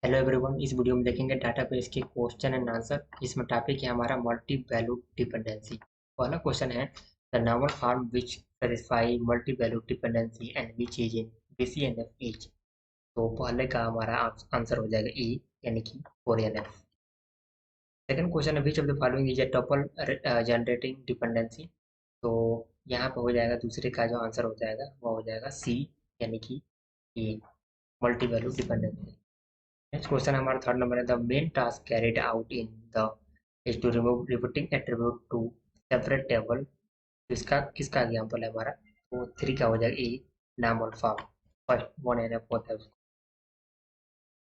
Hello everyone, इस video में देखेंगे डाटाबेस के क्वेश्चन एंड आंसर। इसमें टॉपिक है हमारा मल्टी वैल्यूड डिपेंडेंसी। पहला क्वेश्चन है the normal form which satisfy multi valued dependency and which is in BCNF is. तो पहले का हमारा आंसर हो जाएगा ई, यानी कि 4NF। सेकंड क्वेश्चन है विच of the following is a tuple generating dependency. तो यहाँ पे हो जाएगा दूसरे का जो आंसर हो जाएगा वो हो जाएगा सी, यानी कि A, multi valued dependency. Next question हमारा थर्ड नंबर है the main task carried out in the is to remove repeating attribute to separate table. तो इसका किसका एग्जाम्पल है हमारा, तो थ्री का हो जाएगा A, normal form. First one N F होता है उसको।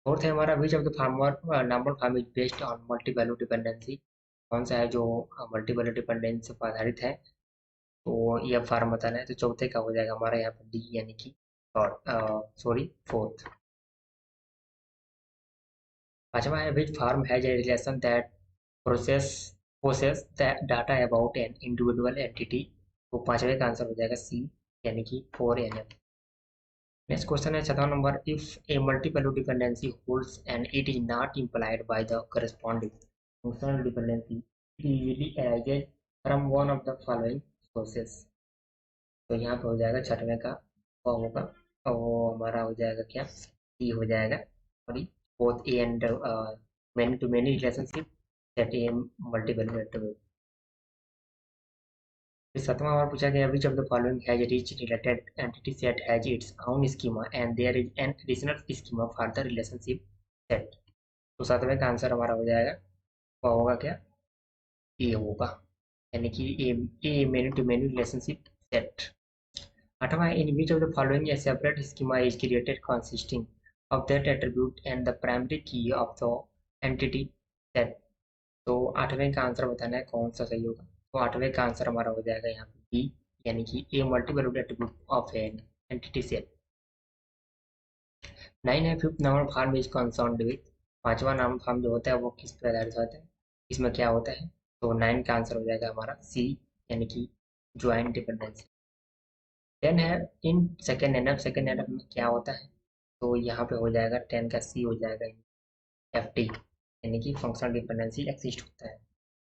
फोर्थ है हमारा which of the former normal form is based on multi value dependency. कौन सा है जो मल्टी वैल्यू डिपेंडेंसी पर आधारित है, तो यह फार्म बताना है। तो चौथे का हो जाएगा हमारा यहाँ पर डी, यानी कि फोर्थ। पांचवा है which form has a relation that process possess data about an individual entity. तो पांचवे का आंसर हो जाएगा सी, यानी कि 4NF। नेक्स्ट क्वेश्चन है छठा number if A multiple dependency holds and it is not implied by the corresponding functional dependency it usually arises from one of the following sources. तो यहाँ पे हो जाएगा छठवें का वो होगा, और वो हमारा हो जाएगा क्या, सी हो जाएगा। Sorry, both A and many to many relationship set a multiple attribute. फिर सातवां और पूछा गया which of the following has rich related entity set has its own schema and there is an additional schema for the relationship set. तो सातवें का answer हमारा हो जाएगा वो होगा क्या, ए होगा, यानी कि A many to many relationship set. आठवां in which of the following a separate schema is created consisting of that attribute and the primary key of the entity set। तो आठवें का आंसर बताना है कौन सा सही होगा। तो आठवें का आंसर हमारा हो जाएगा यहाँ पे बी, यानी कि A multiple attribute of an entity set. Nine है fifth normal form is concerned with. पांचवा नॉर्मल फॉर्म जो होता है वो किस पर आधारित होता है, इसमें क्या होता है। तो नाइन का आंसर हो जाएगा हमारा सी, यानी कि ज्वाइंट डिपेंडेंसी। टेन है इन सेकेंड एनएफ में क्या होता है, तो यहाँ पे हो जाएगा टेन का सी हो जाएगा FT, यानी कि फंक्शनल डिपेंडेंसी एक्सिस्ट होता है।